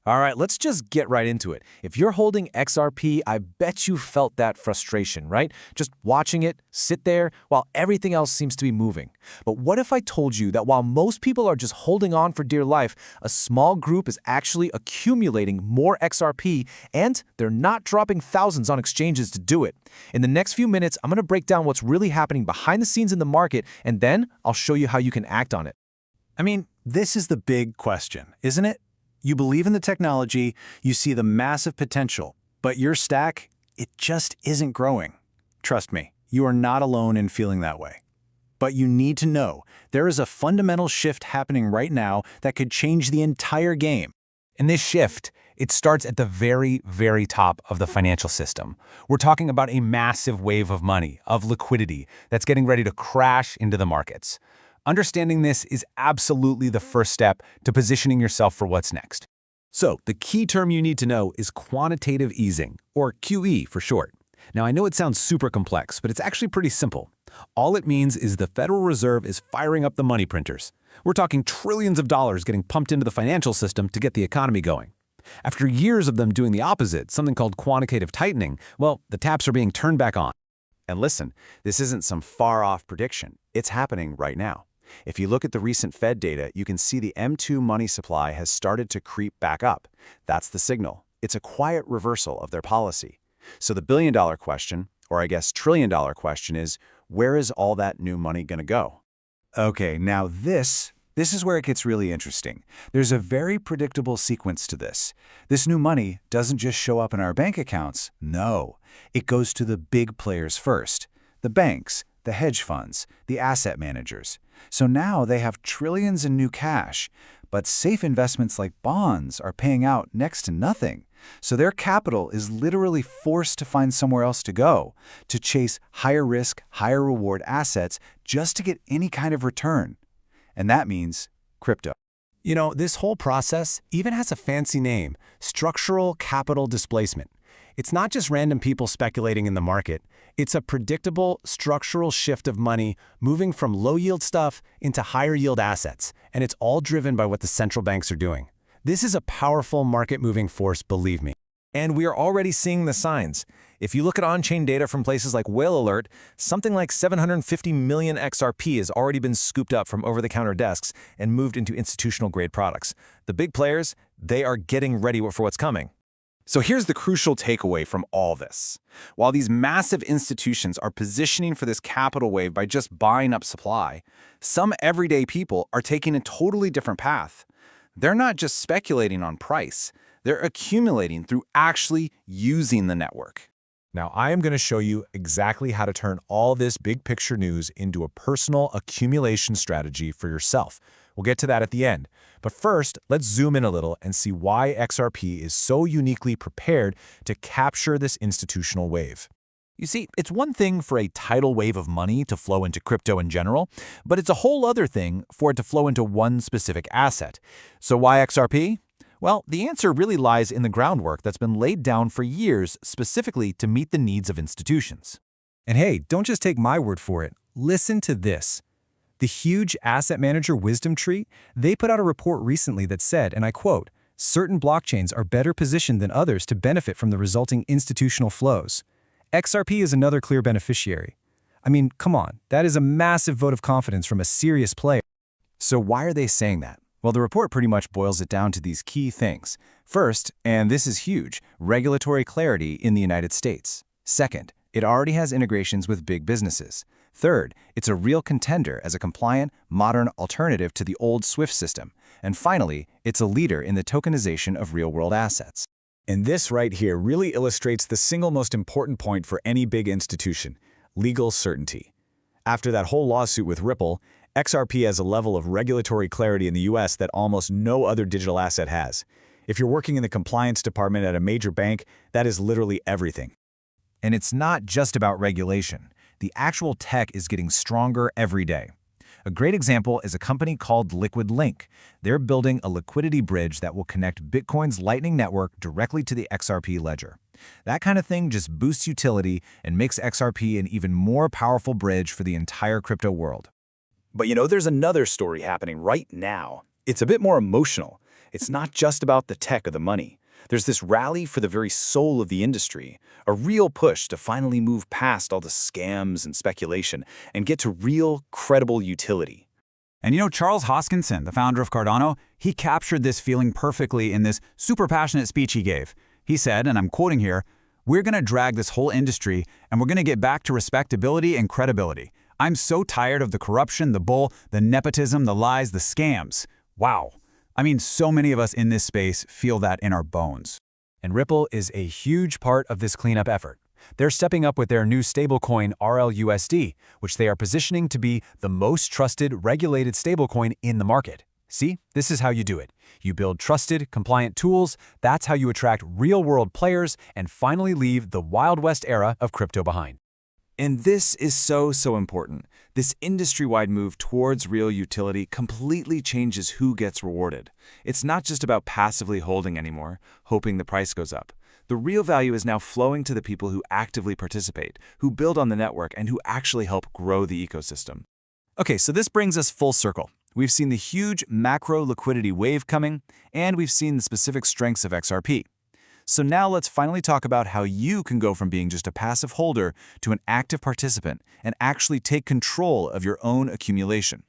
All right, let's just get right into it. If you're holding XRP, I bet you felt that frustration, right? Just watching it sit there while everything else seems to be moving. But what if I told you that while most people are just holding on for dear life, a small group is actually accumulating more XRP and they're not dropping thousands on exchanges to do it? In the next few minutes, I'm going to break down what's really happening behind the scenes in the market, and then I'll show you how you can act on it. I mean, this is the big question, isn't it? You believe in the technology, you see the massive potential, but your stack, it just isn't growing. Trust me, you are not alone in feeling that way. But you need to know, there is a fundamental shift happening right now that could change the entire game. And this shift, it starts at the very, very top of the financial system. We're talking about a massive wave of money, of liquidity, that's getting ready to crash into the markets. Understanding this is absolutely the first step to positioning yourself for what's next. So, the key term you need to know is quantitative easing, or QE for short. Now, I know it sounds super complex, but it's actually pretty simple. All it means is the Federal Reserve is firing up the money printers. We're talking trillions of dollars getting pumped into the financial system to get the economy going. After years of them doing the opposite, something called quantitative tightening, well, the taps are being turned back on. And listen, this isn't some far-off prediction. It's happening right now. If you look at the recent Fed data, you can see the M2 money supply has started to creep back up. That's the signal. It's a quiet reversal of their policy. So the billion-dollar question, or I guess trillion-dollar question is, where is all that new money going to go? Okay, now this is where it gets really interesting. There's a very predictable sequence to this. This new money doesn't just show up in our bank accounts. No, it goes to the big players first. The banks, the hedge funds, the asset managers. So now they have trillions in new cash, but safe investments like bonds are paying out next to nothing. So their capital is literally forced to find somewhere else to go, to chase higher risk, higher reward assets just to get any kind of return. And that means crypto. You know, this whole process even has a fancy name: structural capital displacement. It's not just random people speculating in the market. It's a predictable structural shift of money moving from low-yield stuff into higher-yield assets, and it's all driven by what the central banks are doing. This is a powerful market-moving force, believe me. And we are already seeing the signs. If you look at on-chain data from places like Whale Alert, something like 750 million XRP has already been scooped up from over-the-counter desks and moved into institutional-grade products. The big players, they are getting ready for what's coming. So here's the crucial takeaway from all this. While these massive institutions are positioning for this capital wave by just buying up supply, some everyday people are taking a totally different path. They're not just speculating on price, they're accumulating through actually using the network. Now, I am going to show you exactly how to turn all this big picture news into a personal accumulation strategy for yourself. We'll get to that at the end. But first, let's zoom in a little and see why XRP is so uniquely prepared to capture this institutional wave. You see, it's one thing for a tidal wave of money to flow into crypto in general, but it's a whole other thing for it to flow into one specific asset. So why XRP? Well, the answer really lies in the groundwork that's been laid down for years specifically to meet the needs of institutions. And hey, don't just take my word for it. Listen to this. The huge asset manager wisdom tree, they put out a report recently that said, and I quote, "Certain blockchains are better positioned than others to benefit from the resulting institutional flows. XRP is another clear beneficiary." I mean, come on, that is a massive vote of confidence from a serious player. So why are they saying that? Well, the report pretty much boils it down to these key things. First, and this is huge, regulatory clarity in the United States. Second, it already has integrations with big businesses. Third, it's a real contender as a compliant, modern alternative to the old SWIFT system. And finally, it's a leader in the tokenization of real-world assets. And this right here really illustrates the single most important point for any big institution: legal certainty. After that whole lawsuit with Ripple, XRP has a level of regulatory clarity in the US that almost no other digital asset has. If you're working in the compliance department at a major bank, that is literally everything. And it's not just about regulation. The actual tech is getting stronger every day. A great example is a company called Liquid Link. They're building a liquidity bridge that will connect Bitcoin's Lightning Network directly to the XRP Ledger. That kind of thing just boosts utility and makes XRP an even more powerful bridge for the entire crypto world. But you know, there's another story happening right now. It's a bit more emotional. It's not just about the tech or the money. There's this rally for the very soul of the industry, a real push to finally move past all the scams and speculation and get to real, credible utility. And you know, Charles Hoskinson, the founder of Cardano, he captured this feeling perfectly in this super passionate speech he gave. He said, and I'm quoting here, "We're going to drag this whole industry and we're going to get back to respectability and credibility. I'm so tired of the corruption, the bull, the nepotism, the lies, the scams." Wow. I mean, so many of us in this space feel that in our bones. And Ripple is a huge part of this cleanup effort. They're stepping up with their new stablecoin RLUSD, which they are positioning to be the most trusted, regulated stablecoin in the market. See, this is how you do it. You build trusted, compliant tools. That's how you attract real-world players and finally leave the Wild West era of crypto behind. And this is so important. This industry-wide move towards real utility completely changes who gets rewarded. It's not just about passively holding anymore, hoping the price goes up. The real value is now flowing to the people who actively participate, who build on the network, and who actually help grow the ecosystem. Okay, so this brings us full circle. We've seen the huge macro liquidity wave coming, and we've seen the specific strengths of XRP. So now let's finally talk about how you can go from being just a passive holder to an active participant and actually take control of your own accumulation.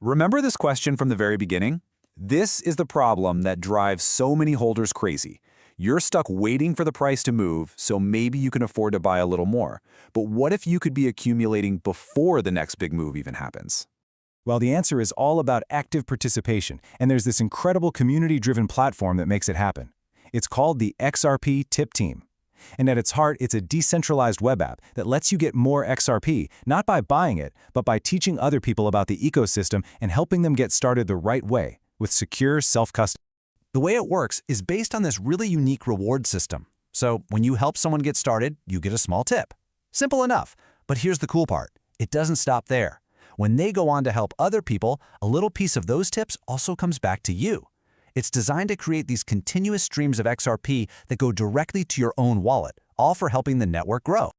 Remember this question from the very beginning? This is the problem that drives so many holders crazy. You're stuck waiting for the price to move, so maybe you can afford to buy a little more. But what if you could be accumulating before the next big move even happens? Well, the answer is all about active participation, and there's this incredible community-driven platform that makes it happen. It's called the XRPtipteam. And at its heart, it's a decentralized web app that lets you get more XRP, not by buying it, but by teaching other people about the ecosystem and helping them get started the right way, with secure self-custody. The way it works is based on this really unique reward system. So when you help someone get started, you get a small tip. Simple enough. But here's the cool part. It doesn't stop there. When they go on to help other people, a little piece of those tips also comes back to you. It's designed to create these continuous streams of XRP that go directly to your own wallet, all for helping the network grow.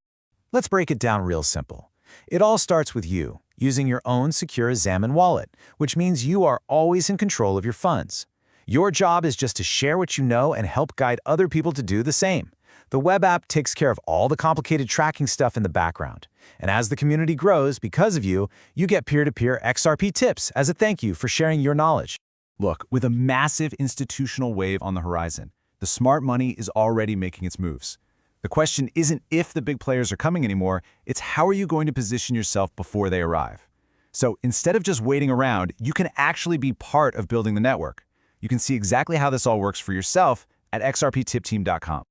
Let's break it down real simple. It all starts with you, using your own secure Xamin wallet, which means you are always in control of your funds. Your job is just to share what you know and help guide other people to do the same. The web app takes care of all the complicated tracking stuff in the background. And as the community grows, because of you, you get peer-to-peer XRP tips as a thank you for sharing your knowledge. Look, with a massive institutional wave on the horizon, the smart money is already making its moves. The question isn't if the big players are coming anymore, it's how are you going to position yourself before they arrive. So instead of just waiting around, you can actually be part of building the network. You can see exactly how this all works for yourself at xrptipteam.com.